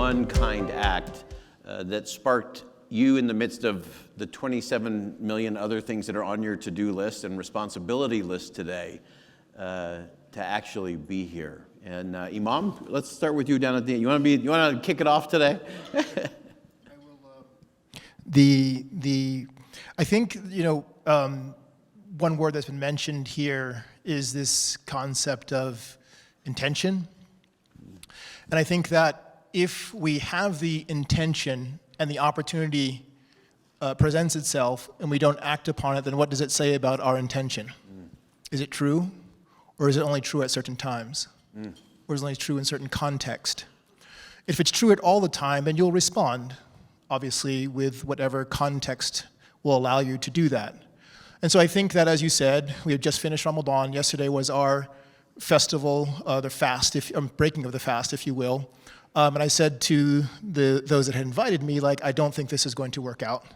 one kind act that sparked you in the midst of the 27 million other things that are on your to-do list and responsibility list today to actually be here. And Imam, let's start with you down at the end. You want to kick it off today? I will. I think one word that's been mentioned here is this concept of intention. And I think that if we have the intention and the opportunity presents itself and we don't act upon it, then what does it say about our intention? Is it true? Or is it only true at certain times? Or is it only true in certain context? If it's true at all the time, then you'll respond, obviously, with whatever context will allow you to do that. And so I think that, as you said, we had just finished Ramadan. Yesterday was our festival, the fast, breaking of the fast, if you will. And I said to those that had invited me, I don't think this is going to work out.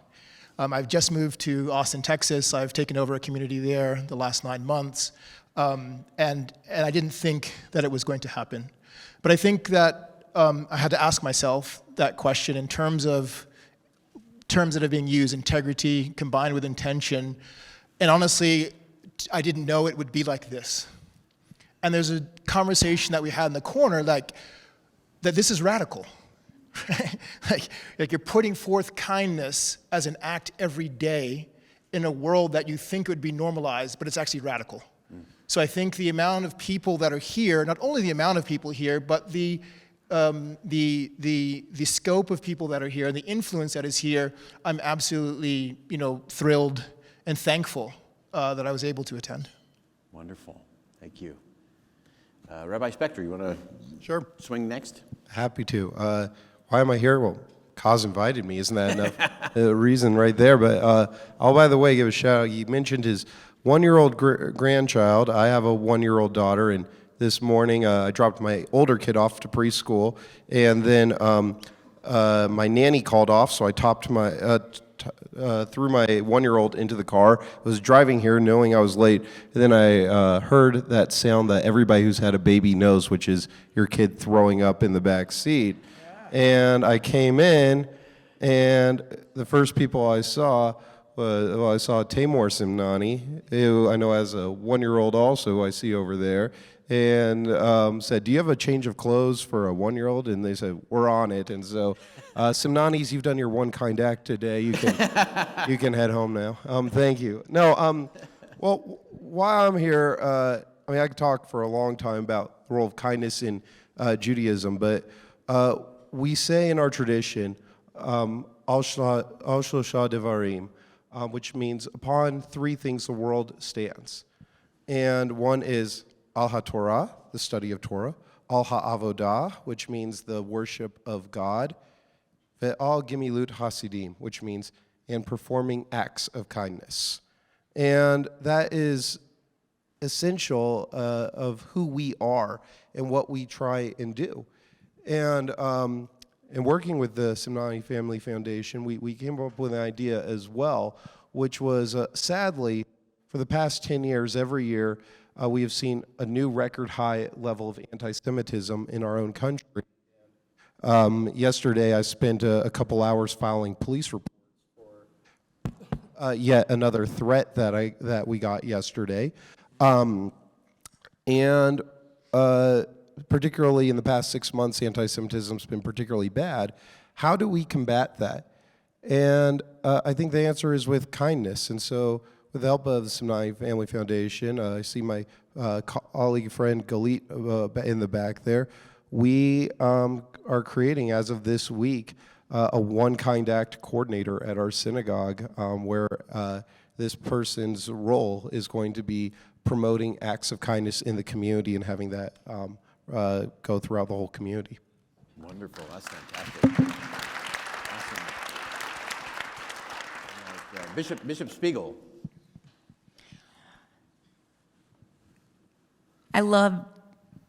I've just moved to Austin, Texas. I've taken over a community there the last 9 months. And I didn't think that it was going to happen. But I think that I had to ask myself that question in terms of terms that are being used, integrity combined with intention. And honestly, I didn't know it would be like this. And there's a conversation that we had in the corner, that this is radical. like you're putting forth kindness as an act every day in a world that you think would be normalized, but it's actually radical. So I think the amount of people that are here, not only the amount of people here, but the scope of people that are here and the influence that is here, I'm absolutely thrilled and thankful that I was able to attend. Wonderful, thank you. Rabbi Spector, you want to swing next? Happy to. Why am I here? Well, Kaz invited me. Isn't that enough reason right there? But I'll, by the way, give a shout out. He mentioned his 1-year-old grandchild. I have a 1-year-old daughter, and this morning I dropped my older kid off to preschool, and then my nanny called off, so I threw my 1-year-old into the car. I was driving here knowing I was late, and then I heard that sound that everybody who's had a baby knows, which is your kid throwing up in the back seat. And I came in, and the first people I saw I saw Tamor Simnani, who I know has a 1-year-old also, who I see over there, and said, "Do you have a change of clothes for a 1-year-old?" And they said, "We're on it." And so, Simnanis, you've done your one kind act today. You can head home now. Thank you. No, well, while I'm here, I could talk for a long time about the role of kindness in Judaism, but we say in our tradition, Al Shlosha Devarim, which means upon 3 things the world stands. And one is Al HaTorah, the study of Torah, Al HaAvodah, which means the worship of God, Ve'al Gemilut Hasidim, which means and performing acts of kindness. And that is essential of who we are and what we try and do. And working with the Simnani Family Foundation, we came up with an idea as well, which was, sadly, for the past 10 years, every year, we have seen a new record high level of anti-Semitism in our own country. Yesterday, I spent a couple hours filing police reports for yet another threat that we got yesterday. Particularly in the past 6 months, anti-Semitism's been particularly bad. How do we combat that? And I think the answer is with kindness. And so, with the help of the Simnani Family Foundation, I see my colleague friend Galit in the back there. We are creating, as of this week, a one kind act coordinator at our synagogue, where this person's role is going to be promoting acts of kindness in the community and having that go throughout the whole community. Wonderful, that's fantastic. Awesome. Bishop Spiegel. I love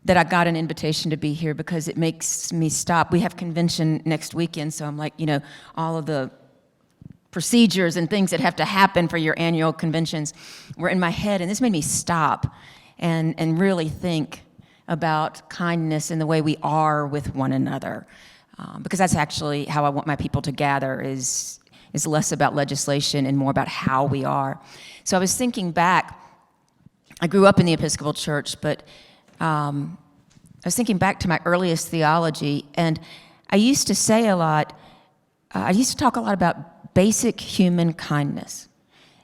that I got an invitation to be here because it makes me stop. We have convention next weekend, so I'm like, all of the procedures and things that have to happen for your annual conventions were in my head, and this made me stop and really think about kindness and the way we are with one another. because that's actually how I want my people to gather, is less about legislation and more about how we are. So I was thinking back, I grew up in the Episcopal Church, but I was thinking back to my earliest theology, and I used to say a lot, I used to talk a lot about basic human kindness.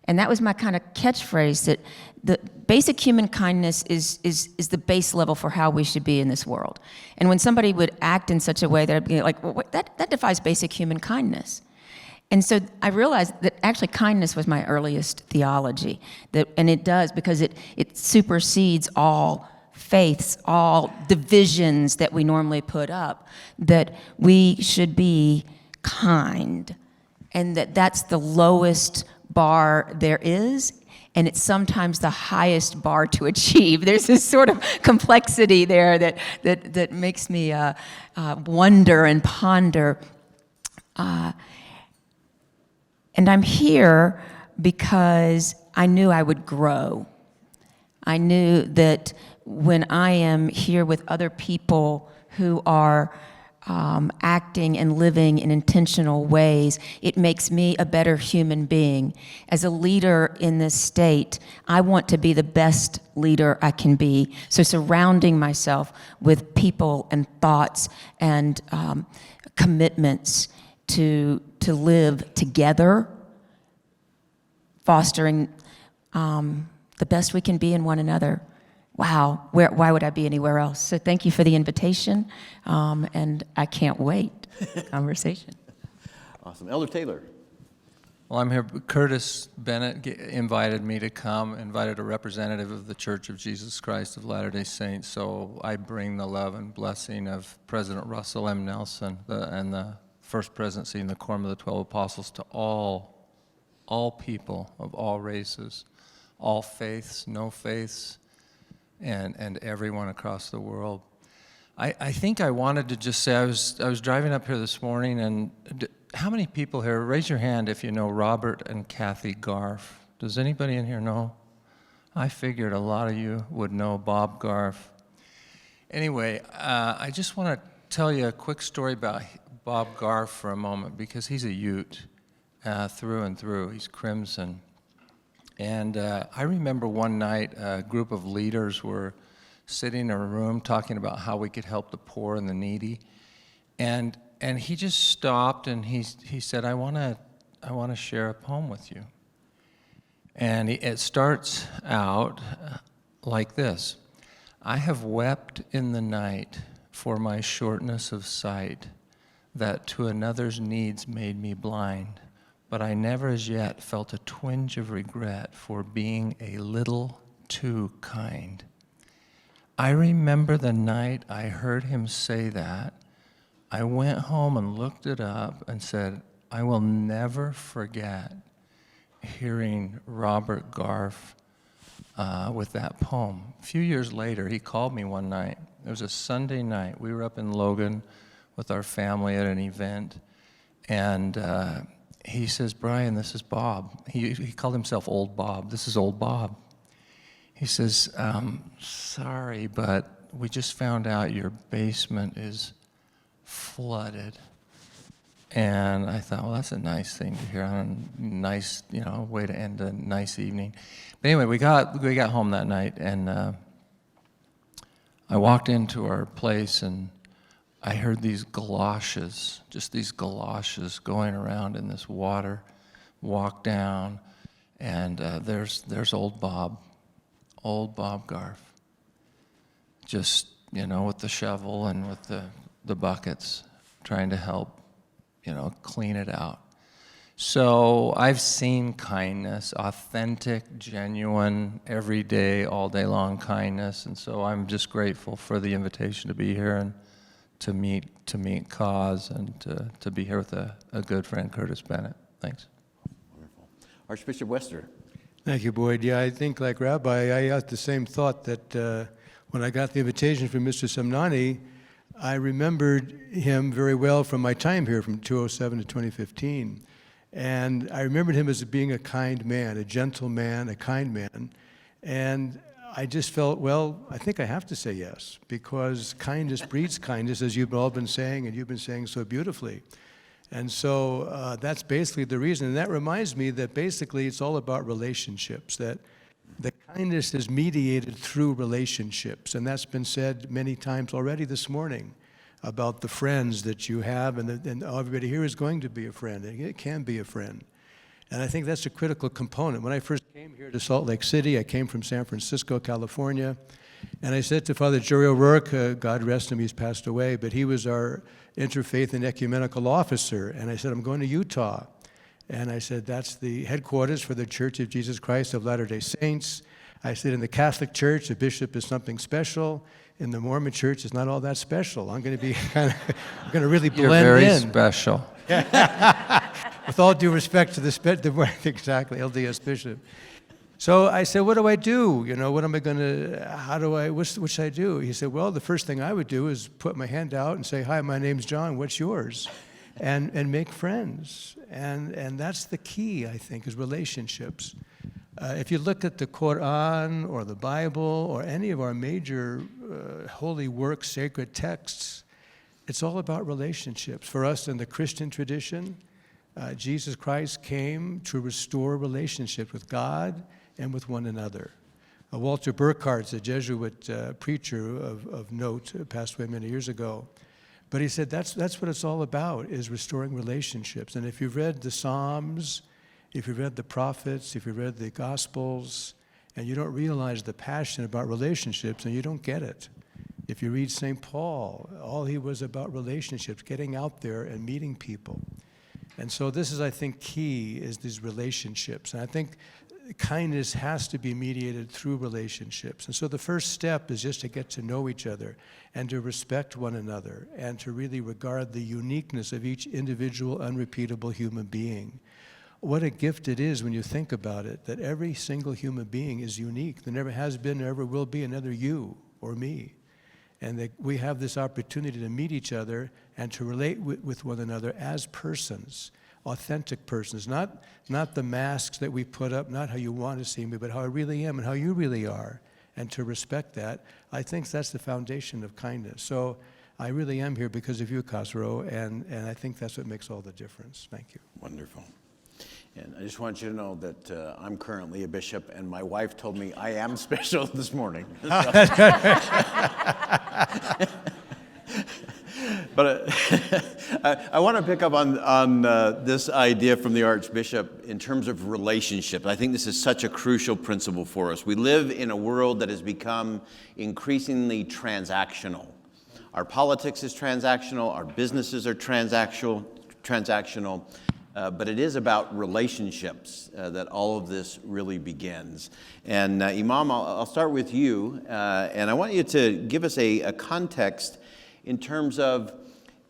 And that was my kind of catchphrase, that the basic human kindness is the base level for how we should be in this world. And when somebody would act in such a way that I'd be like, well, that defies basic human kindness. And so I realized that actually kindness was my earliest theology. And it does, because it supersedes all faiths, all divisions that we normally put up, that we should be kind, and that's the lowest bar there is, and it's sometimes the highest bar to achieve. There's this sort of complexity there that makes me wonder and ponder. And I'm here because I knew I would grow. I knew that when I am here with other people who are acting and living in intentional ways, it makes me a better human being. As a leader in this state, I want to be the best leader I can be. So surrounding myself with people and thoughts and commitments to live together, fostering the best we can be in one another. Wow, why would I be anywhere else? So thank you for the invitation, and I can't wait for the conversation. Awesome. Elder Taylor. Well, I'm here. Curtis Bennett invited me to come, invited a representative of the Church of Jesus Christ of Latter-day Saints, so I bring the love and blessing of President Russell M. Nelson and the First Presidency and the Quorum of the 12 Apostles to all people of all races, all faiths, no faiths, and everyone across the world. I think I wanted to just say, I was driving up here this morning, and how many people here, raise your hand if you know Robert and Kathy Garf. Does anybody in here know? I figured a lot of you would know Bob Garf. Anyway, I just want to tell you a quick story about Bob Garf for a moment, because he's a Ute through and through. He's Crimson. And I remember one night a group of leaders were sitting in a room talking about how we could help the poor and the needy. And he just stopped and he said, I want to share a poem with you. And it starts out like this. I have wept in the night for my shortness of sight, that to another's needs made me blind. But I never as yet felt a twinge of regret for being a little too kind. I remember the night I heard him say that. I went home and looked it up and said, I will never forget hearing Robert Garf with that poem. A few years later, he called me one night. It was a Sunday night. We were up in Logan with our family at an event, and he says, Brian, this is Bob. He called himself Old Bob. This is Old Bob. He says, sorry, but we just found out your basement is flooded. And I thought, well, that's a nice thing to hear on a nice, way to end a nice evening. But anyway, we got home that night, and I walked into our place, and I heard these galoshes, just these galoshes going around in this water, walk down, and there's old Bob Garf, just, with the shovel and with the buckets, trying to help, clean it out. So I've seen kindness, authentic, genuine, everyday, all day long kindness, and so I'm just grateful for the invitation to be here and to meet cause and to be here with a good friend, Curtis Bennett. Thanks. Wonderful. Archbishop Wester. Thank you, Boyd. Yeah, I think like Rabbi, I had the same thought that when I got the invitation from Mr. Somnani, I remembered him very well from my time here from 2007 to 2015. And I remembered him as being a kind man, a gentle man, a kind man. And I just felt, well, I think I have to say yes, because kindness breeds kindness, as you've all been saying, and you've been saying so beautifully. And so that's basically the reason. And that reminds me that basically it's all about relationships, that the kindness is mediated through relationships. And that's been said many times already this morning about the friends that you have, and everybody here is going to be a friend. It can be a friend. And I think that's a critical component. When I first came here to Salt Lake City, I came from San Francisco, California, and I said to Father Jerry O'Rourke, God rest him, he's passed away, but he was our interfaith and ecumenical officer, and I said, I'm going to Utah. And I said, that's the headquarters for the Church of Jesus Christ of Latter-day Saints. I said, in the Catholic Church, a bishop is something special. In the Mormon Church, it's not all that special. I'm going to be I'm going to really blend in. You're very special. With all due respect to exactly, LDS bishop. So I said, what do I do? You know, what am I going to, what should I do? He said, well, the first thing I would do is put my hand out and say, hi, my name's John, what's yours? And make friends. And that's the key, I think, is relationships. If you look at the Quran or the Bible or any of our major holy works, sacred texts, it's all about relationships. For us in the Christian tradition, Jesus Christ came to restore relationship with God and with one another. Walter Burkhart's a Jesuit preacher of note, passed away many years ago. But he said that's what it's all about, is restoring relationships. And if you've read the Psalms, if you've read the prophets, if you've read the Gospels, and you don't realize the passion about relationships, then you don't get it. If you read St. Paul, all he was about relationships, getting out there and meeting people. And so this is, I think, key, is these relationships. And I think kindness has to be mediated through relationships. And so the first step is just to get to know each other and to respect one another and to really regard the uniqueness of each individual, unrepeatable human being. What a gift it is when you think about it, that every single human being is unique. There never has been, never will be another you or me. And that we have this opportunity to meet each other and to relate with one another as persons, authentic persons, not the masks that we put up, not how you want to see me, but how I really am and how you really are, and to respect that. I think that's the foundation of kindness. So I really am here because of you, Khosrow, and I think that's what makes all the difference. Thank you. Wonderful. And I just want you to know that I'm currently a bishop, and my wife told me I am special this morning. But I want to pick up on this idea from the Archbishop in terms of relationship. I think this is such a crucial principle for us. We live in a world that has become increasingly transactional. Our politics is transactional, our businesses are transactional. But it is about relationships that all of this really begins. And Imam, I'll start with you, and I want you to give us a context in terms of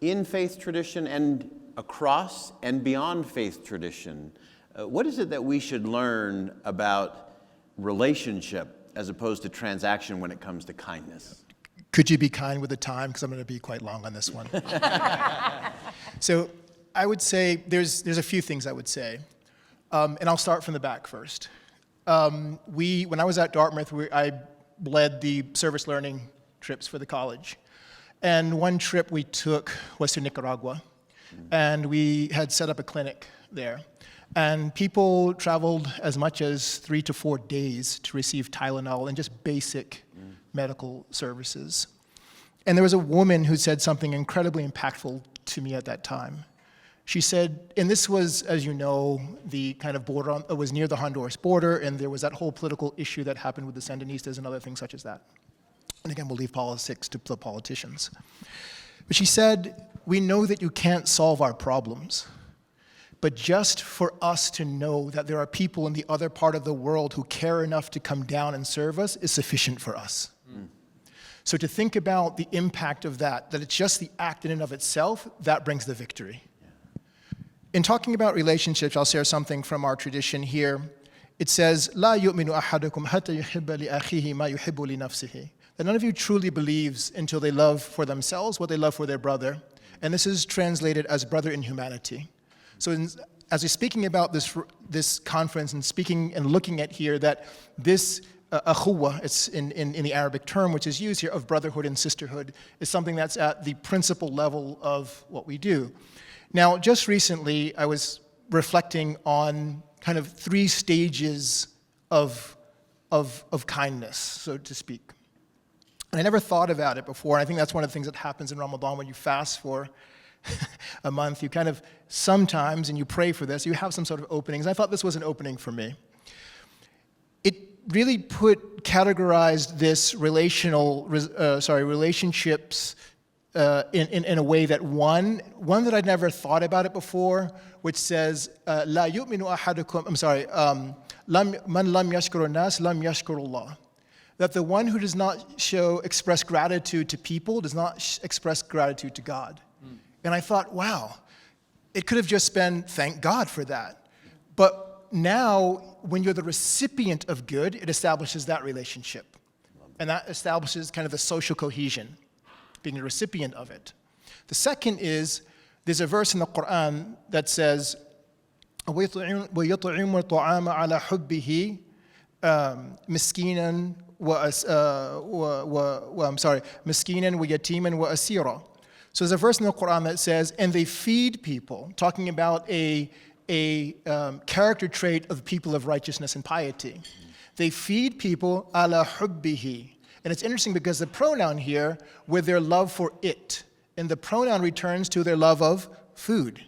in faith tradition and across and beyond faith tradition. What is it that we should learn about relationship as opposed to transaction when it comes to kindness? Could you be kind with the time? Because I'm going to be quite long on this one. So I would say there's a few things I would say, and I'll start from the back first. When I was at Dartmouth, I led the service learning trips for the college, and one trip we took was to Nicaragua, and we had set up a clinic there, and people traveled as much as 3 to 4 days to receive Tylenol and just basic medical services. And there was a woman who said something incredibly impactful to me at that time. She said, and this was, as you know, the kind of border, it was near the Honduras border, and there was that whole political issue that happened with the Sandinistas and other things such as that. And again, we'll leave politics to the politicians. But she said, we know that you can't solve our problems, but just for us to know that there are people in the other part of the world who care enough to come down and serve us is sufficient for us. So to think about the impact of that it's just the act in and of itself, that brings the victory. In talking about relationships, I'll share something from our tradition here. It says, "La yu'minu ahadukum hatta yuhibba li akhihi ma yuhibbu li nafsihi." That none of you truly believes until they love for themselves what they love for their brother. And this is translated as brother in humanity. So as we're speaking about this conference and speaking and looking at here, that this akhuwa, it's in the Arabic term, which is used here, of brotherhood and sisterhood, is something that's at the principal level of what we do. Now, just recently, I was reflecting on kind of 3 stages of kindness, so to speak. And I never thought about it before, and I think that's one of the things that happens in Ramadan when you fast for a month. You kind of sometimes, and you pray for this, you have some sort of openings. I thought this was an opening for me. It really categorized this relationships in a way that one that I'd never thought about it before, which says, "La yu'minu ahadukum." Man lam yashkuru nas, lam yashkuru Allah. That the one who does not express gratitude to people does not express gratitude to God. And I thought, wow, it could have just been thank God for that. But now, when you're the recipient of good, it establishes that relationship. And that establishes kind of the social cohesion, being a recipient of it. The second is, there's a verse in the Quran that says, وَيُطْعِمُ الطَّعَامَ عَلَى حُبِّهِ مِسْكِينًا وَيَتِيمًا وَأَسِيرًا. So there's a verse in the Quran that says, and they feed people, talking about a character trait of people of righteousness and piety. They feed people ala hubbihi. And it's interesting because the pronoun here, with their love for it, and the pronoun returns to their love of food.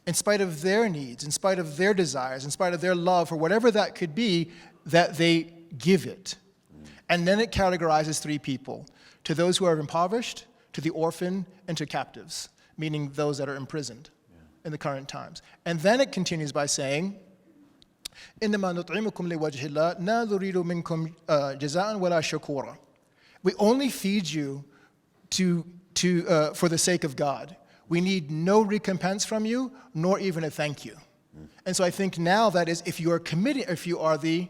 In spite of their needs, in spite of their desires, in spite of their love for whatever that could be, that they give it. And then it categorizes 3 people: to those who are impoverished, to the orphan, and to captives, meaning those that are imprisoned in the current times. And then it continues by saying, إِنَّمَا نُطْعِمُكُمْ لِوَجْهِ اللَّهِ نَا نُرِيدُ مِنْكُمْ جَزَاءً وَلَا شَكُورًا. We only feed you for the sake of God. We need no recompense from you, nor even a thank you. And so I think now that is, if you are committing, if you are the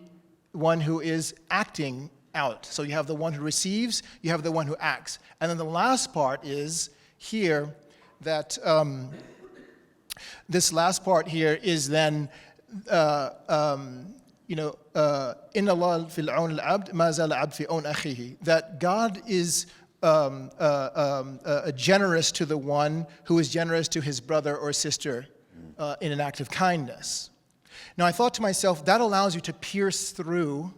one who is acting out. So you have the one who receives, you have the one who acts. And then the last part is here that this last part here is then, إِنَّ اللَّهَ فِي الْعَوْنِ الْعَبْدِ مَا زَالَ الْعَبْدُ فِي عَوْنِ أَخِيهِ. That God is generous to the one who is generous to his brother or sister in an act of kindness. Now I thought to myself, that allows you to pierce through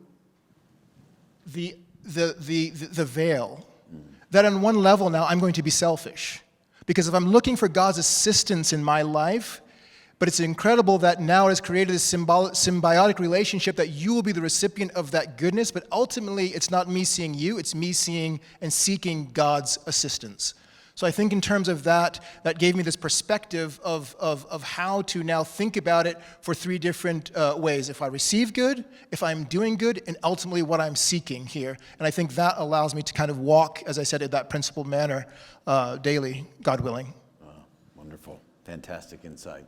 the veil. That on one level now I'm going to be selfish. Because if I'm looking for God's assistance in my life, but it's incredible that now it has created this symbiotic relationship that you will be the recipient of that goodness, but ultimately it's not me seeing you, it's me seeing and seeking God's assistance. So I think in terms of that gave me this perspective of how to now think about it for 3 different ways. If I receive good, if I'm doing good, and ultimately what I'm seeking here. And I think that allows me to kind of walk, as I said, in that principled manner daily, God willing. Wonderful. Fantastic insight.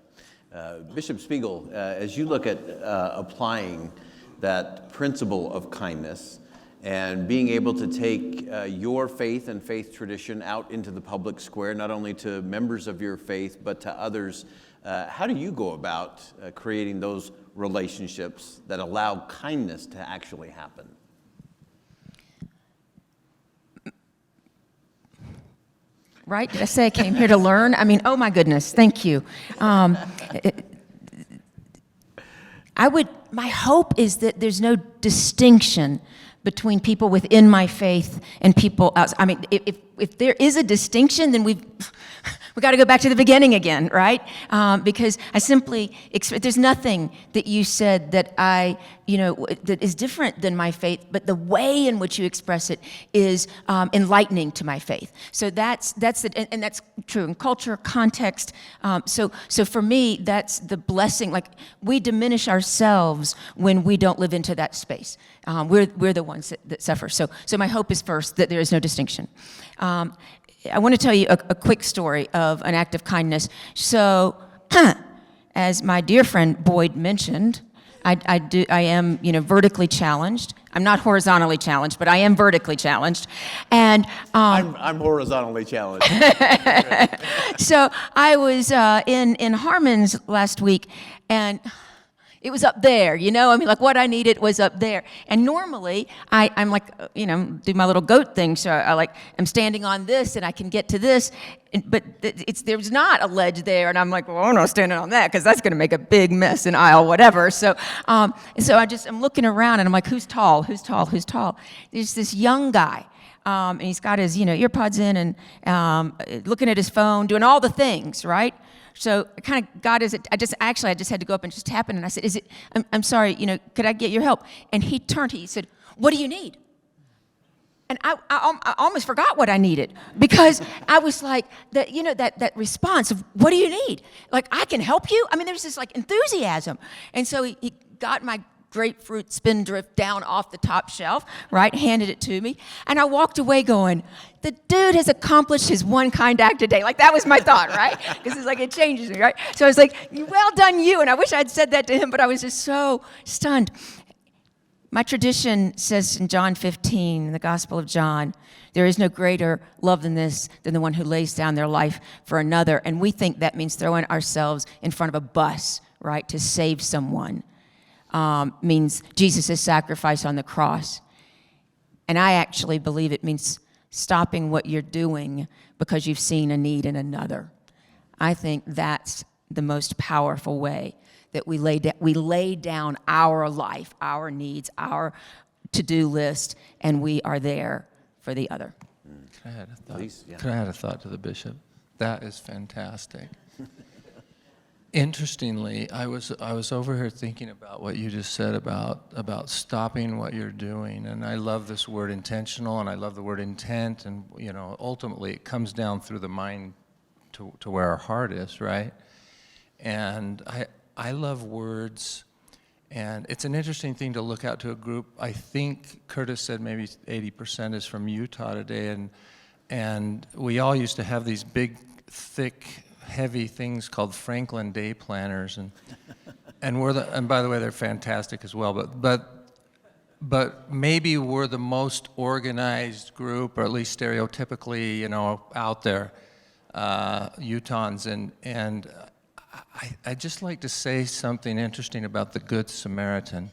Bishop Spiegel, as you look at applying that principle of kindness and being able to take your faith and faith tradition out into the public square, not only to members of your faith, but to others, how do you go about creating those relationships that allow kindness to actually happen? Right? Did I say I came here to learn? I mean, oh my goodness, thank you. My hope is that there's no distinction between people within my faith and people outside. I mean, if there is a distinction, then we got to go back to the beginning again, right? Because I simply, there's nothing that you said that that is different than my faith, but the way in which you express it is enlightening to my faith. So that's and that's true in culture, context. So for me, that's the blessing. Like, we diminish ourselves when we don't live into that space. We're the ones that suffer. So my hope is first that there is no distinction. I want to tell you a quick story of an act of kindness. So, as my dear friend Boyd mentioned, I am vertically challenged. I'm not horizontally challenged, but I am vertically challenged, and I'm horizontally challenged. So I was in Harmon's last week, and It was up there, you know? I mean, like what I needed was up there. And normally, I'm like, do my little goat thing. So I'm standing on this and I can get to this. But there's not a ledge there. And I'm like, well, I'm not standing on that because that's going to make a big mess in aisle whatever. So I'm looking around and I'm like, who's tall? Who's tall? Who's tall? There's this young guy. And he's got his, earpods in and looking at his phone, doing all the things, right? So I kind of got I just had to go up and just tap him, and I said, I'm sorry, could I get your help? And he turned, he said, what do you need? And I almost forgot what I needed because I was like, that response of, what do you need? Like, I can help you? I mean, there's this like enthusiasm. And so he got my grapefruit spindrift down off the top shelf, right? Handed it to me. And I walked away going, the dude has accomplished his one kind act a day. Like, that was my thought, right? Because it's like, it changes me, right? So I was like, well done, you. And I wish I'd said that to him, but I was just so stunned. My tradition says in John 15, in the Gospel of John, there is no greater love than this, than the one who lays down their life for another. And we think that means throwing ourselves in front of a bus, right, to save someone. Means Jesus' sacrifice on the cross. And I actually believe it means stopping what you're doing because you've seen a need in another. I think that's the most powerful way that we lay down our life, our needs, our to-do list, and we are there for the other. Could I add a thought? Please, yeah. Could I add a thought to the bishop? That is fantastic. Interestingly, I was over here thinking about what you just said about stopping what you're doing, and I love this word intentional, and I love the word intent, and ultimately it comes down through the mind to where our heart is, right? And I love words, and it's an interesting thing to look out to a group. I think Curtis said maybe 80% is from Utah today, and we all used to have these big, thick, heavy things called Franklin Day planners, and and by the way, they're fantastic as well. But maybe we're the most organized group, or at least stereotypically, out there, Utahns, and I just like to say something interesting about the Good Samaritan.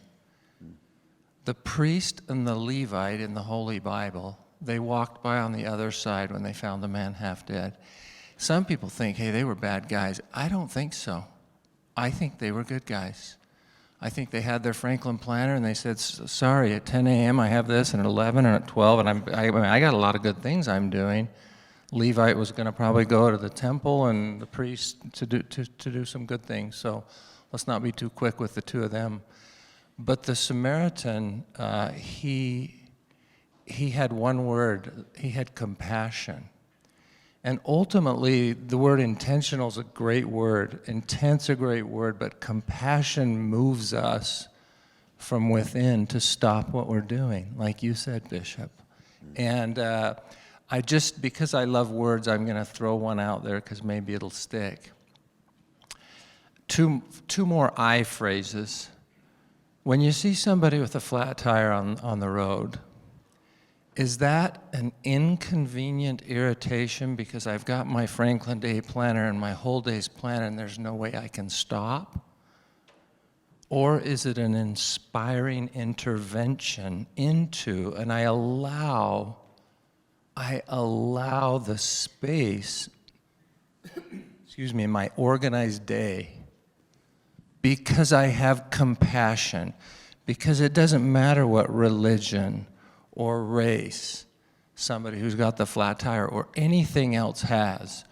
The priest and the Levite in the Holy Bible, they walked by on the other side when they found the man half dead. Some people think, hey, they were bad guys. I don't think so. I think they were good guys. I think they had their Franklin planner and they said, sorry, at 10 a.m. I have this, and at 11 and at 12, and I got a lot of good things I'm doing. Levite was going to probably go to the temple, and the priest to do some good things. So let's not be too quick with the two of them. But the Samaritan, he had one word. He had compassion. And ultimately, the word intentional is a great word. Intent's a great word, but compassion moves us from within to stop what we're doing, like you said, Bishop. And because I love words, I'm going to throw one out there because maybe it'll stick. Two more I phrases. When you see somebody with a flat tire on the road, is that an inconvenient irritation because I've got my Franklin Day planner and my whole day's planner and there's no way I can stop? Or is it an inspiring intervention into, and I allow the space, in my organized day, because I have compassion, because it doesn't matter what religion or race somebody who's got the flat tire or anything else has.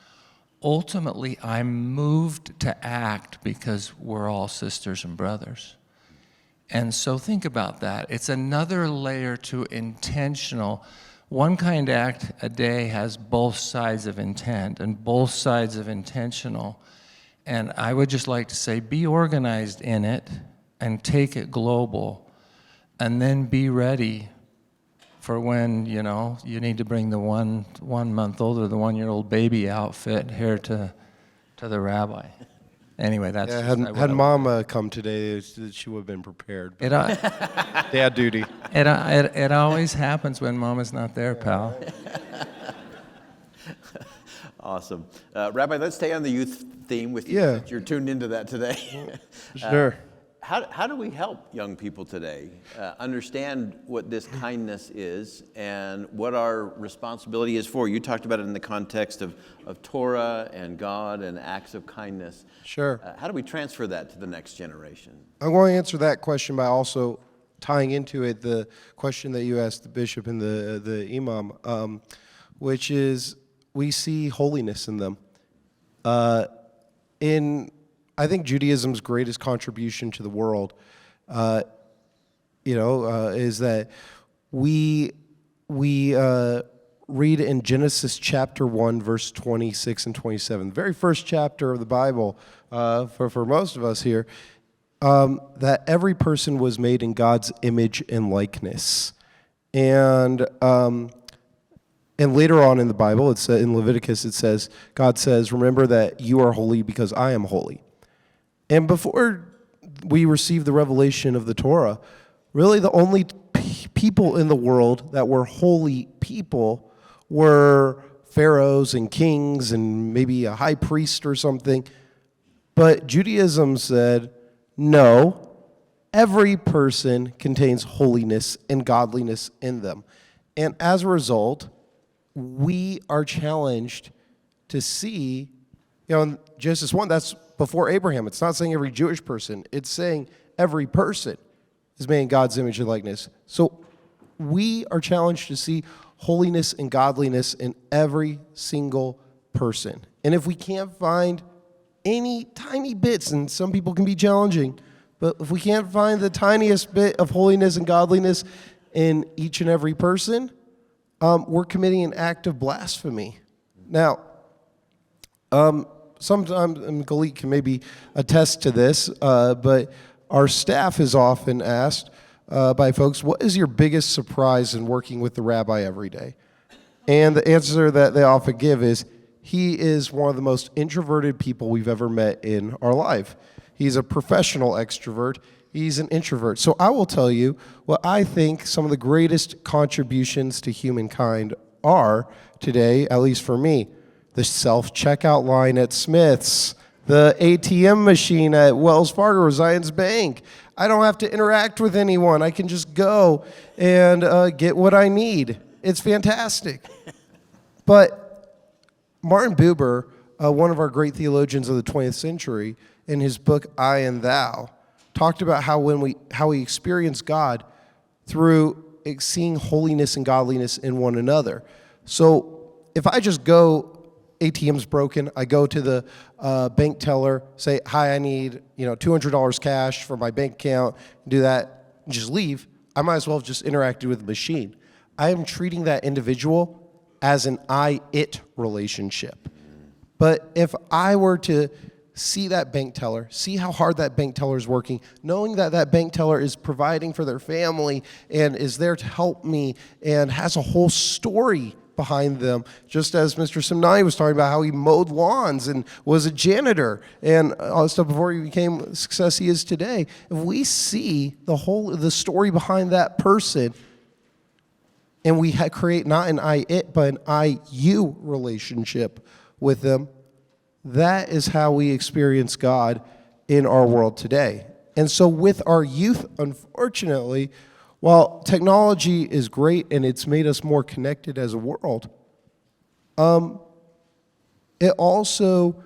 Ultimately, I'm moved to act because we're all sisters and brothers. And so think about that. It's another layer to intentional. One kind act a day has both sides of intent and both sides of intentional. And I would just like to say, be organized in it and take it global, and then be ready for when, you need to bring the one month old or the 1-year-old baby outfit here to the rabbi. Anyway, that's had Mama come today, she would have been prepared. Dad duty. It always happens when Mama's not there, pal. Awesome. Rabbi, let's stay on the youth theme with you. Yeah. You're tuned into that today. Sure. how do we help young people today understand what this kindness is and what our responsibility is for? You talked about it in the context of Torah and God and acts of kindness. Sure. How do we transfer that to the next generation? I'm going to answer that question by also tying into it the question that you asked the bishop and the imam, which is we see holiness in them. I think Judaism's greatest contribution to the world, is that we read in Genesis chapter 1, verse 26 and 27, the very first chapter of the Bible for most of us here, that every person was made in God's image and likeness. And later on in the Bible, it's in Leviticus, it says, God says, remember that you are holy because I am holy. And before we received the revelation of the Torah, really the only people in the world that were holy people were pharaohs and kings and maybe a high priest or something. But Judaism said, no, every person contains holiness and godliness in them. And as a result, we are challenged to see, in Genesis 1, that's before Abraham. It's not saying every Jewish person. It's saying every person is made in God's image and likeness. So we are challenged to see holiness and godliness in every single person. And if we can't find any tiny bits, and some people can be challenging, but if we can't find the tiniest bit of holiness and godliness in each and every person, we're committing an act of blasphemy. Now, sometimes, and Galit can maybe attest to this, but our staff is often asked by folks, what is your biggest surprise in working with the rabbi every day? And the answer that they often give is, he is one of the most introverted people we've ever met in our life. He's a professional extrovert. He's an introvert. So I will tell you what I think some of the greatest contributions to humankind are today, at least for me. The self-checkout line at Smith's, the ATM machine at Wells Fargo or Zions Bank. I don't have to interact with anyone. I can just go and get what I need. It's fantastic. But Martin Buber, one of our great theologians of the 20th century, in his book I and Thou, talked about how we experience God through seeing holiness and godliness in one another. So if I just go, ATM's broken, I go to the bank teller, say, hi, I need $200 cash for my bank account, do that, and just leave, I might as well have just interacted with the machine. I am treating that individual as an I-it relationship. But if I were to see that bank teller, see how hard that bank teller is working, knowing that that bank teller is providing for their family and is there to help me and has a whole story behind them, just as Mr. Simnani was talking about how he mowed lawns and was a janitor and all this stuff before he became the success he is today. If we see the story behind that person, and we create not an I-it, but an I-you relationship with them, that is how we experience God in our world today. And so with our youth, unfortunately, while technology is great and it's made us more connected as a world, it also,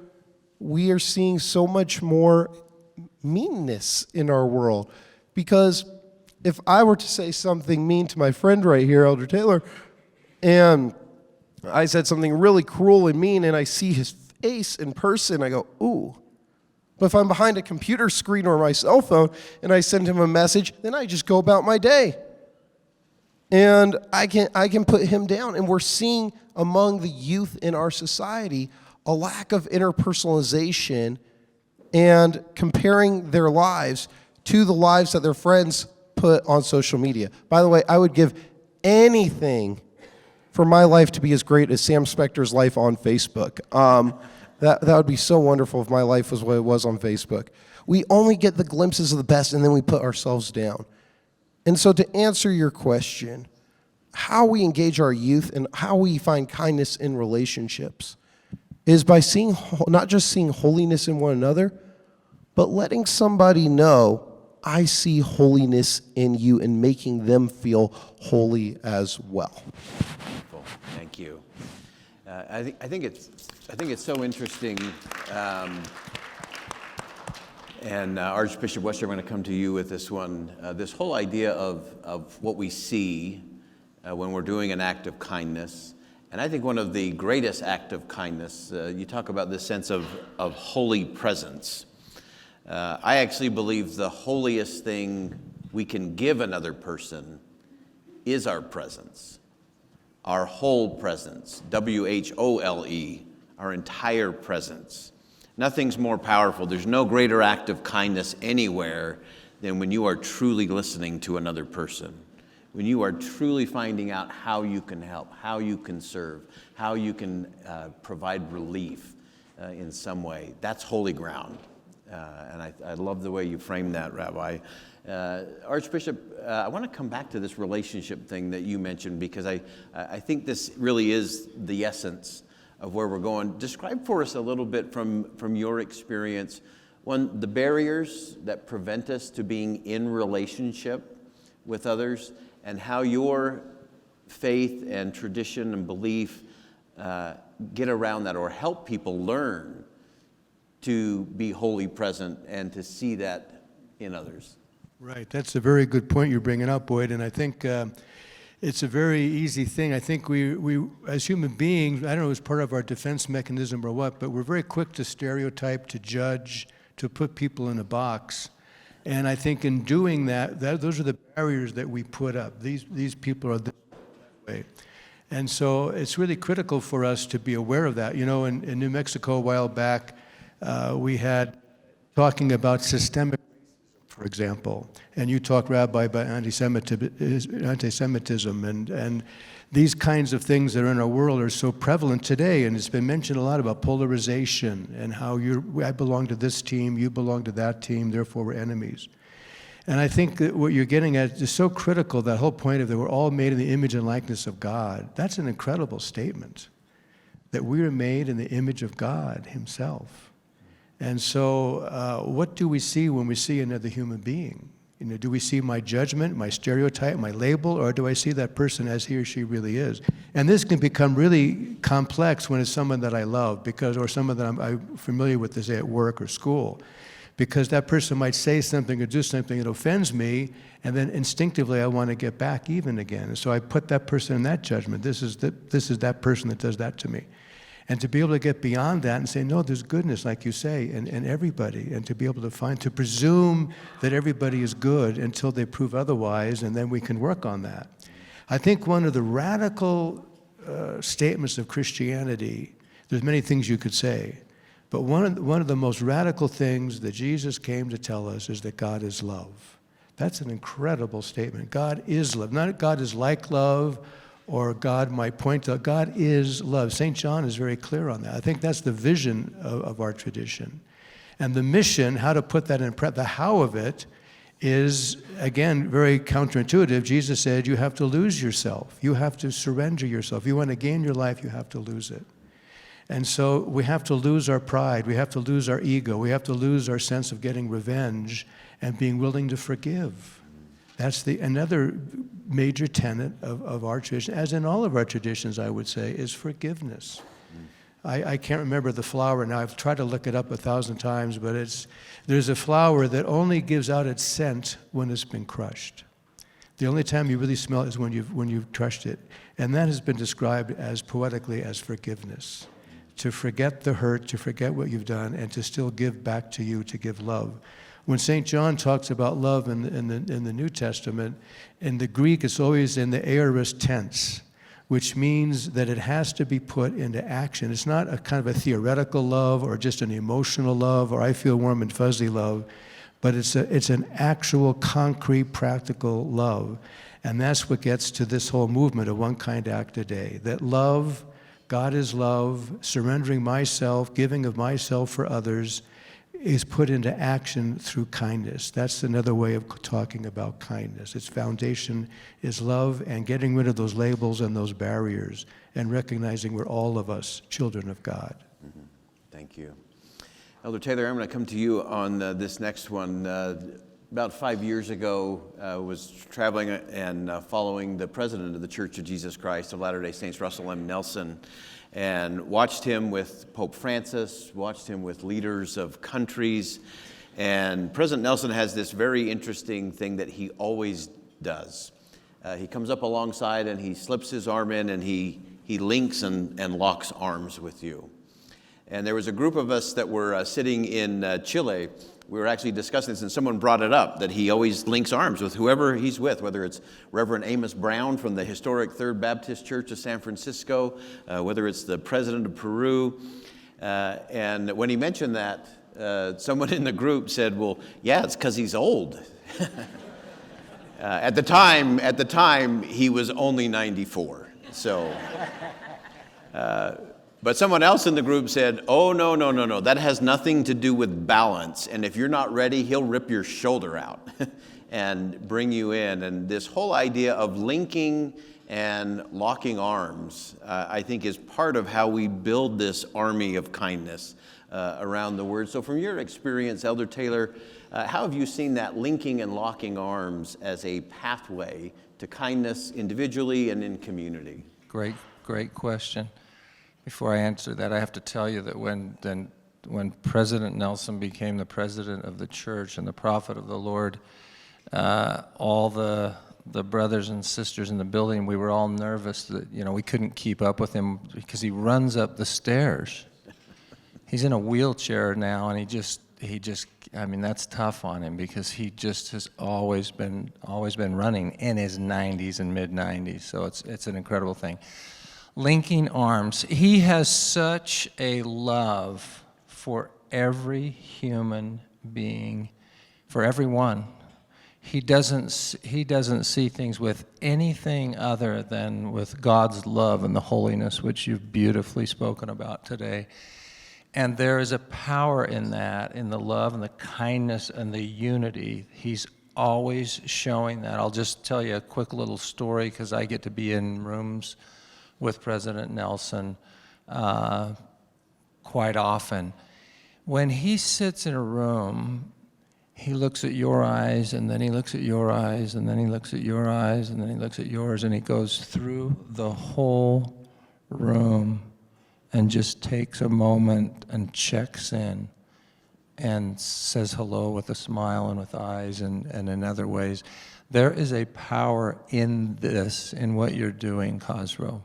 we are seeing so much more meanness in our world. Because if I were to say something mean to my friend right here, Elder Taylor, and I said something really cruel and mean, and I see his face in person, I go, ooh. But if I'm behind a computer screen or my cell phone, and I send him a message, then I just go about my day. And I can put him down. And we're seeing among the youth in our society a lack of interpersonalization and comparing their lives to the lives that their friends put on social media. By the way, I would give anything for my life to be as great as Sam Spector's life on Facebook. That would be so wonderful if my life was what it was on Facebook. We only get the glimpses of the best, and then we put ourselves down. And so to answer your question, how we engage our youth and how we find kindness in relationships is by not just seeing holiness in one another, but letting somebody know I see holiness in you and making them feel holy as well. Wonderful. Thank you. I think it's so interesting. And Archbishop Wester, I'm going to come to you with this one. This whole idea of what we see when we're doing an act of kindness. And I think one of the greatest acts of kindness, you talk about this sense of holy presence. I actually believe the holiest thing we can give another person is our presence, our whole presence, WHOLE, our entire presence. Nothing's more powerful. There's no greater act of kindness anywhere than when you are truly listening to another person, when you are truly finding out how you can help, how you can serve, how you can provide relief in some way. That's holy ground. And I love the way you frame that, Rabbi. Archbishop, I want to come back to this relationship thing that you mentioned, because I think this really is the essence of where we're going. Describe for us a little bit from your experience, one, the barriers that prevent us to being in relationship with others, and how your faith and tradition and belief get around that, or help people learn to be wholly present and to see that in others. Right, that's a very good point you're bringing up, Boyd, and I think it's a very easy thing. I think we as human beings, I don't know if it's part of our defense mechanism or what, but we're very quick to stereotype, to judge, to put people in a box. And I think in doing that those are the barriers that we put up. These people are this way. And so it's really critical for us to be aware of that. You know, in New Mexico a while back, we had talking about systemic racism, for example, and you talk, Rabbi, about anti-Semitism, and these kinds of things that are in our world are so prevalent today, and it's been mentioned a lot about polarization and how I belong to this team, you belong to that team, therefore we're enemies. And I think that what you're getting at is so critical, that whole point of that we're all made in the image and likeness of God. That's an incredible statement, that we are made in the image of God himself. And so what do we see when we see another human being? You know, do we see my judgment, my stereotype, my label, or do I see that person as he or she really is? And this can become really complex when it's someone that I love, or someone that I'm familiar with, say, at work or school, because that person might say something or do something that offends me, and then instinctively I want to get back even again. And so I put that person in that judgment. This is that person that does that to me. And to be able to get beyond that and say, no, there's goodness, like you say, in everybody, and to be able to presume that everybody is good until they prove otherwise, and then we can work on that. I think one of the radical statements of Christianity, there's many things you could say, but one of the most radical things that Jesus came to tell us is that God is love. That's an incredible statement. God is love. Not God is like love, or God might point to, God is love. St. John is very clear on that. I think that's the vision of our tradition. And the mission, how to put that in the how of it, is, again, very counterintuitive. Jesus said, you have to lose yourself. You have to surrender yourself. If you want to gain your life, you have to lose it. And so we have to lose our pride. We have to lose our ego. We have to lose our sense of getting revenge and being willing to forgive. That's another major tenet of our tradition, as in all of our traditions, I would say, is forgiveness. I can't remember the flower now. I've tried to look it up 1,000 times, but there's a flower that only gives out its scent when it's been crushed. The only time you really smell it is when you've crushed it. And that has been described as poetically as forgiveness. To forget the hurt, to forget what you've done, and to still give back to you, to give love. When St. John talks about love in the New Testament, in the Greek it's always in the aorist tense, which means that it has to be put into action. It's not a kind of a theoretical love or just an emotional love or I feel warm and fuzzy love, but it's an actual, concrete, practical love. And that's what gets to this whole movement of one kind act a day, that love, God is love, surrendering myself, giving of myself for others, is put into action through kindness. That's another way of talking about kindness. Its foundation is love and getting rid of those labels and those barriers and recognizing we're all of us children of God. Mm-hmm. Thank you. Elder Taylor, I'm going to come to you on this next one. about 5 years ago, was traveling and following the president of the Church of Jesus Christ of Latter-day Saints, Russell M. Nelson, and watched him with Pope Francis, watched him with leaders of countries. And President Nelson has this very interesting thing that he always does. He comes up alongside and he slips his arm in and he links and locks arms with you. And there was a group of us that were sitting in Chile. We were actually discussing this, and someone brought it up, that he always links arms with whoever he's with, whether it's Reverend Amos Brown from the historic Third Baptist Church of San Francisco, whether it's the president of Peru. And when he mentioned that, someone in the group said, well, yeah, it's because he's old. At the time, he was only 94. So, but someone else in the group said, oh, no, that has nothing to do with balance. And if you're not ready, he'll rip your shoulder out and bring you in. And this whole idea of linking and locking arms, I think, is part of how we build this army of kindness around the Word. So from your experience, Elder Taylor, how have you seen that linking and locking arms as a pathway to kindness individually and in community? Great question. Before I answer that, I have to tell you that when President Nelson became the president of the church and the prophet of the Lord, all the brothers and sisters in the building, we were all nervous that, we couldn't keep up with him because he runs up the stairs. He's in a wheelchair now, and he just, that's tough on him because he just has always been running in his 90s and mid-90s, so it's an incredible thing. Linking arms. He has such a love for every human being, for everyone. He doesn't see things with anything other than with God's love and the holiness, which you've beautifully spoken about today. And there is a power in that, in the love and the kindness and the unity. He's always showing that. I'll just tell you a quick little story because I get to be in rooms with President Nelson quite often. When he sits in a room, he looks at your eyes, and then he looks at your eyes, and then he looks at your eyes, and then he looks at yours, and he goes through the whole room and just takes a moment and checks in and says hello with a smile and with eyes and in other ways. There is a power in this, in what you're doing, Cosro.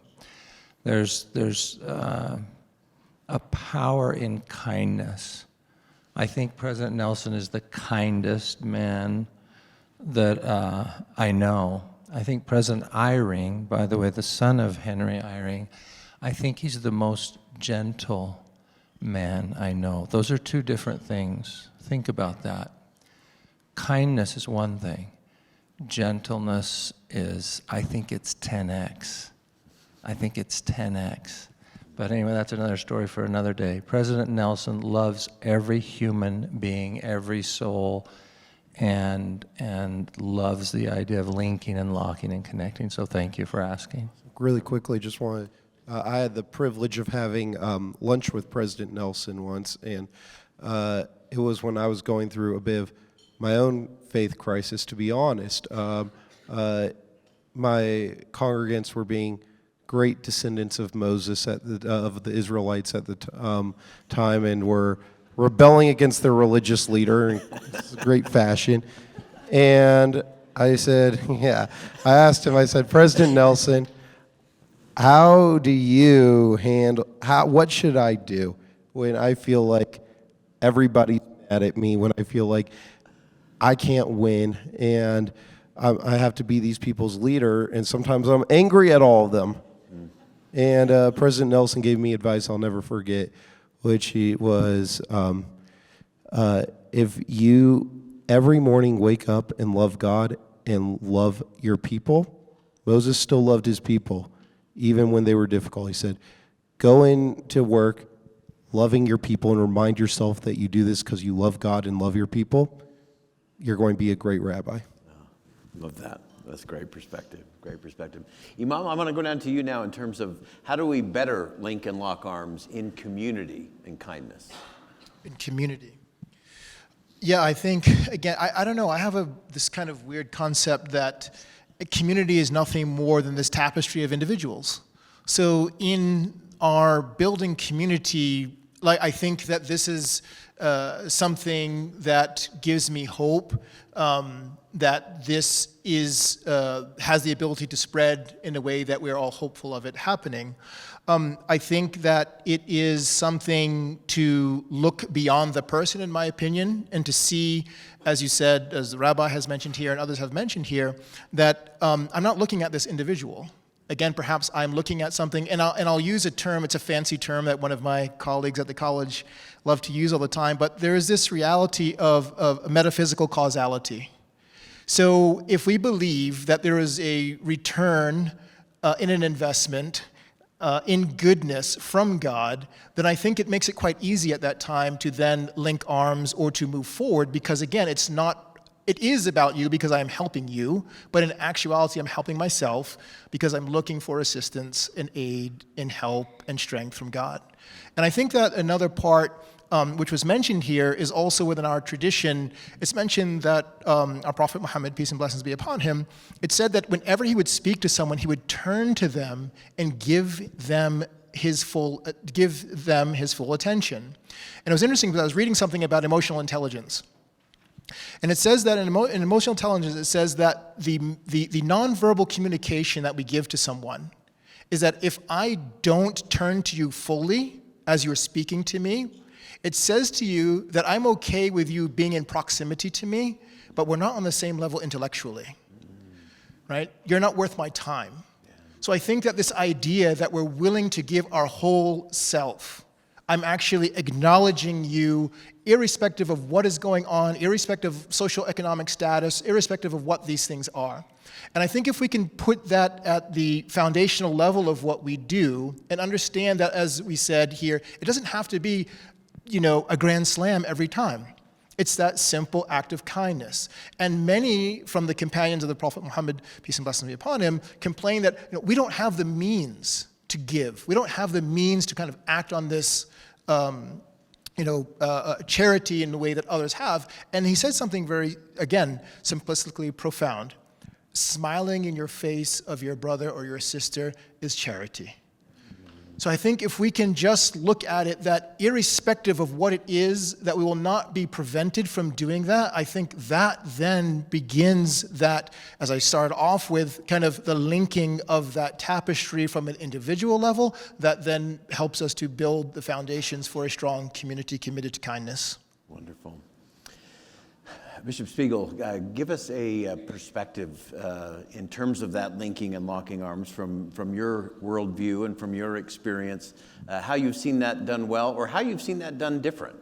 There's a power in kindness. I think President Nelson is the kindest man that I know. I think President Eyring, by the way, the son of Henry Eyring, I think he's the most gentle man I know. Those are two different things. Think about that. Kindness is one thing. Gentleness is, I think it's 10x. I think it's 10x. But anyway, that's another story for another day. President Nelson loves every human being, every soul, and loves the idea of linking and locking and connecting. So thank you for asking. Really quickly, just want to, I had the privilege of having lunch with President Nelson once, and it was when I was going through a bit of my own faith crisis, to be honest. My congregants were being great descendants of Moses, of the Israelites at the time, and were rebelling against their religious leader in great fashion. And I said, I asked him, I said, President Nelson, how do you handle, what should I do when I feel like everybody's mad at me, when I feel like I can't win, and I have to be these people's leader, and sometimes I'm angry at all of them. And President Nelson gave me advice I'll never forget, which was, if you every morning wake up and love God and love your people, Moses still loved his people, even when they were difficult. He said, go into work loving your people and remind yourself that you do this because you love God and love your people. You're going to be a great rabbi. Love that. That's great perspective. Great perspective. Imam, I'm going to go down to you now in terms of how do we better link and lock arms in community and kindness? In community. Yeah, I think, again, I don't know, I have this kind of weird concept that a community is nothing more than this tapestry of individuals. So in our building community, like, I think that this is something that gives me hope, that this is has the ability to spread in a way that we're all hopeful of it happening. I think that it is something to look beyond the person, in my opinion, and to see, as you said, as the rabbi has mentioned here and others have mentioned here, that I'm not looking at this individual. Again, perhaps I'm looking at something, and I'll use a term, it's a fancy term that one of my colleagues at the college love to use all the time, but there is this reality of metaphysical causality. So if we believe that there is a return in an investment in goodness from God, then I think it makes it quite easy at that time to then link arms or to move forward, because again, it is about you because I am helping you, but in actuality, I'm helping myself because I'm looking for assistance and aid and help and strength from God. And I think that another part which was mentioned here is also within our tradition. It's mentioned that our Prophet Muhammad, peace and blessings be upon him, it said that whenever he would speak to someone, he would turn to them and give them his full attention. And it was interesting because I was reading something about emotional intelligence. And it says that in emotional intelligence, it says that the nonverbal communication that we give to someone is that if I don't turn to you fully as you're speaking to me, it says to you that I'm okay with you being in proximity to me, but we're not on the same level intellectually, right? You're not worth my time. So I think that this idea that we're willing to give our whole self, I'm actually acknowledging you irrespective of what is going on, irrespective of social economic status, irrespective of what these things are. And I think if we can put that at the foundational level of what we do and understand that, as we said here, it doesn't have to be, a grand slam every time. It's that simple act of kindness. And many from the companions of the Prophet Muhammad, peace and blessings be upon him, complain that we don't have the means to give. We don't have the means to kind of act on this charity in the way that others have. And he said something very, again, simplistically profound. Smiling in your face of your brother or your sister is charity. So I think if we can just look at it that irrespective of what it is, that we will not be prevented from doing that, I think that then begins that, as I started off with, kind of the linking of that tapestry from an individual level that then helps us to build the foundations for a strong community committed to kindness. Wonderful. Bishop Spiegel, give us a perspective in terms of that linking and locking arms from your worldview and from your experience, how you've seen that done well or how you've seen that done different.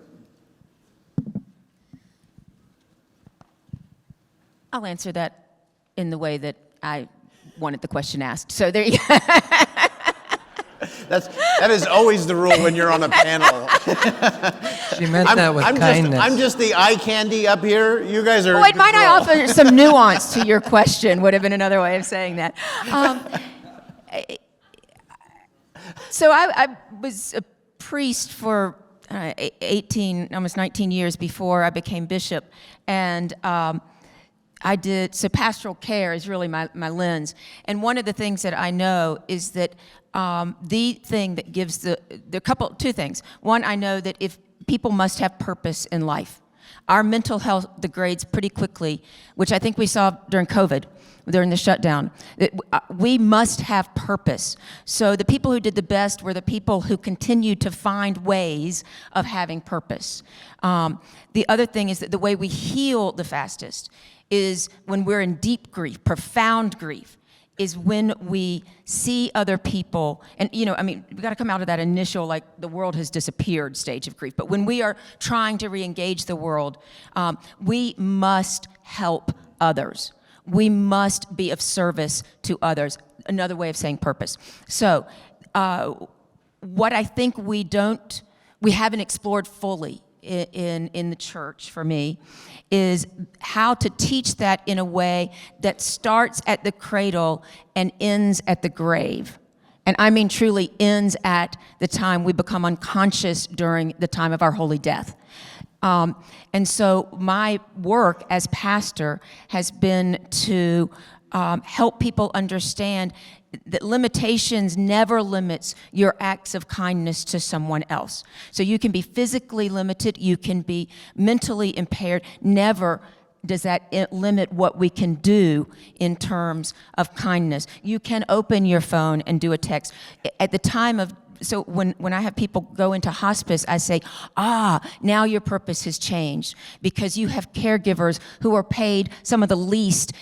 I'll answer that in the way that I wanted the question asked. So there you go. That is always the rule when you're on a panel. She meant that with kindness. I'm just the eye candy up here. You guys are. Wait, might I offer some nuance to your question? Would have been another way of saying that. So I was a priest for 18, almost 19 years before I became bishop, and so pastoral care is really my lens. And one of the things that I know is that the thing that gives two things. One, I know that if people must have purpose in life. Our mental health degrades pretty quickly, which I think we saw during COVID, during the shutdown. We must have purpose. So the people who did the best were the people who continued to find ways of having purpose. The other thing is that the way we heal the fastest is when we're in deep grief, profound grief, is when we see other people, and we got to come out of that initial, like, the world has disappeared stage of grief. But when we are trying to re-engage the world, we must help others. We must be of service to others. Another way of saying purpose. So, what I think we haven't explored fully in the church, for me, is how to teach that in a way that starts at the cradle and ends at the grave. And I mean truly ends at the time we become unconscious during the time of our holy death. And so my work as pastor has been to help people understand that limitations never limits your acts of kindness to someone else. So you can be physically limited, you can be mentally impaired, never does that limit what we can do in terms of kindness. You can open your phone and do a text. At the time of So when I have people go into hospice, I say, now your purpose has changed because you have caregivers who are paid some of the least,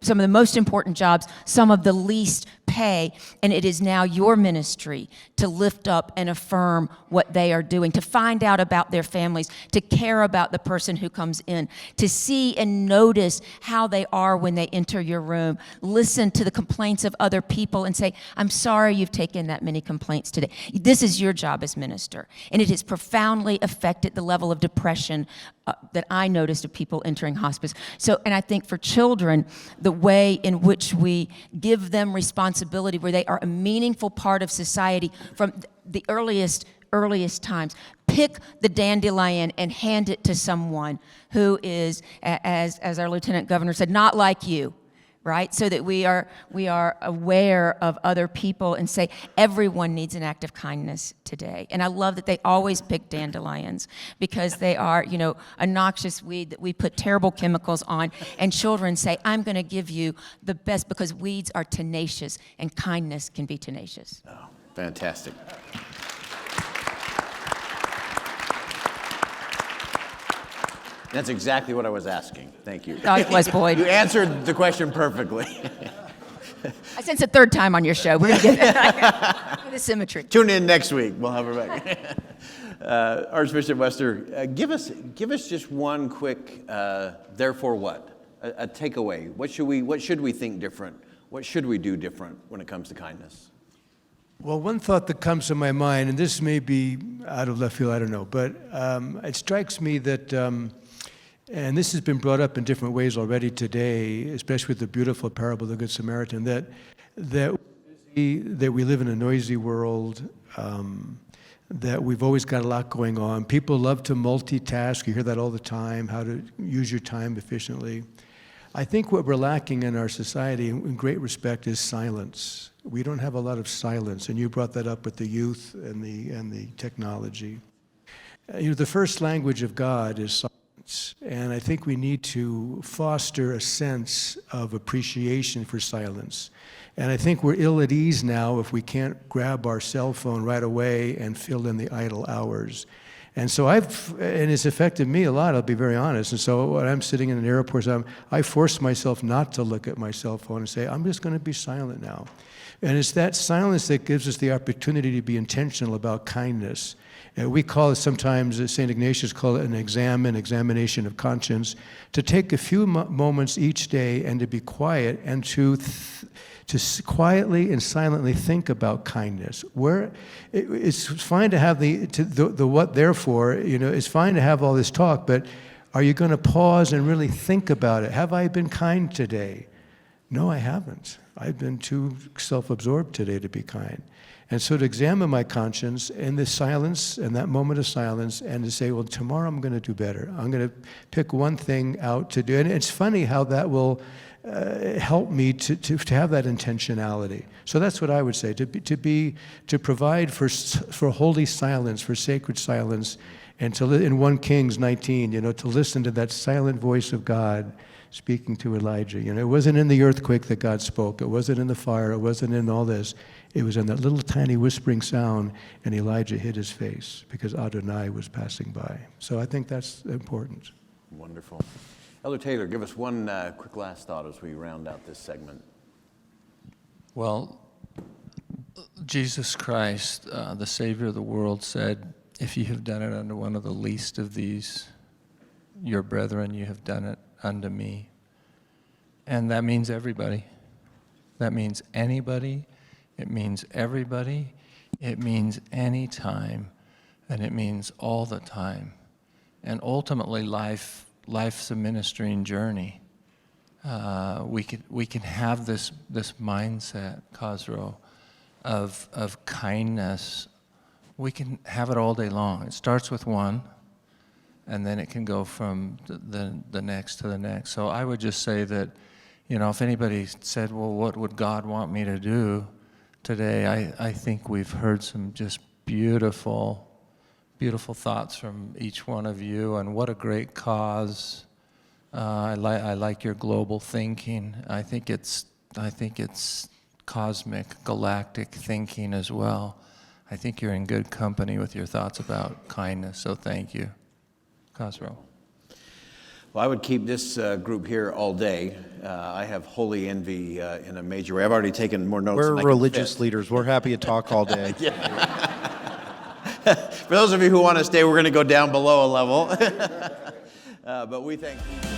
some of the most important jobs, some of the least pay, and it is now your ministry to lift up and affirm what they are doing, to find out about their families, to care about the person who comes in, to see and notice how they are when they enter your room, listen to the complaints of other people and say, I'm sorry you've taken that many complaints today. This is your job as minister. And it has profoundly affected the level of depression that I noticed of people entering hospice. So, and I think for children, the way in which we give them responsibility, where they are a meaningful part of society from the earliest times. Pick the dandelion and hand it to someone who is, as our Lieutenant Governor said, not like you. Right? So that we are aware of other people and say everyone needs an act of kindness today. And I love that they always pick dandelions because they are, a noxious weed that we put terrible chemicals on. And children say, I'm going to give you the best because weeds are tenacious and kindness can be tenacious. Oh, fantastic. That's exactly what I was asking. Thank you. Oh, it was, Boyd. You answered the question perfectly. I sense a third time on your show. We're going to get the symmetry. Tune in next week. We'll have her back. Archbishop Wester, give us just one quick, therefore what? A takeaway. What should we think different? What should we do different when it comes to kindness? Well, one thought that comes to my mind, and this may be out of left field, I don't know, but it strikes me that, and this has been brought up in different ways already today, especially with the beautiful parable of the Good Samaritan, that we live in a noisy world, that we've always got a lot going on. People love to multitask. You hear that all the time, how to use your time efficiently. I think what we're lacking in our society, in great respect, is silence. We don't have a lot of silence, and you brought that up with the youth and the technology. The first language of God is silence, and I think we need to foster a sense of appreciation for silence. And I think we're ill at ease now if we can't grab our cell phone right away and fill in the idle hours. And so and it's affected me a lot, I'll be very honest. And so when I'm sitting in an airport, I force myself not to look at my cell phone and say, I'm just going to be silent now. And it's that silence that gives us the opportunity to be intentional about kindness. We call it sometimes, St. Ignatius called it an examination of conscience, to take a few moments each day and to be quiet and to quietly and silently think about kindness. It's fine to have the what therefore, it's fine to have all this talk, but are you going to pause and really think about it? Have I been kind today? No, I haven't. I've been too self-absorbed today to be kind. And so to examine my conscience in the silence, in that moment of silence, and to say, well, tomorrow I'm going to do better. I'm going to pick one thing out to do. And it's funny how that will help me to have that intentionality. So that's what I would say, to provide for holy silence, for sacred silence, and in 1 Kings 19, to listen to that silent voice of God speaking to Elijah. It wasn't in the earthquake that God spoke. It wasn't in the fire. It wasn't in all this. It was in that little tiny whispering sound, and Elijah hid his face because Adonai was passing by. So I think that's important. Wonderful. Elder Taylor, give us one quick last thought as we round out this segment. Well, Jesus Christ, the Savior of the world, said, if you have done it unto one of the least of these, your brethren, you have done it unto me. And that means everybody. That means anybody. It means everybody. It means any time. And it means all the time. And ultimately, life's a ministering journey. We can have this mindset, Khosrow, of kindness. We can have it all day long. It starts with one, and then it can go from the next to the next. So I would just say that, if anybody said, well, what would God want me to do today, I think we've heard some just beautiful, beautiful thoughts from each one of you, and what a great cause. I like your global thinking. I think it's cosmic, galactic thinking as well. I think you're in good company with your thoughts about kindness, so thank you. Cosmo. Well, I would keep this group here all day. I have holy envy in a major way. I've already taken more notes We're than I can religious fit. leaders. We're happy to talk all day. For those of you who want to stay, we're going to go down below a level. But we thank you.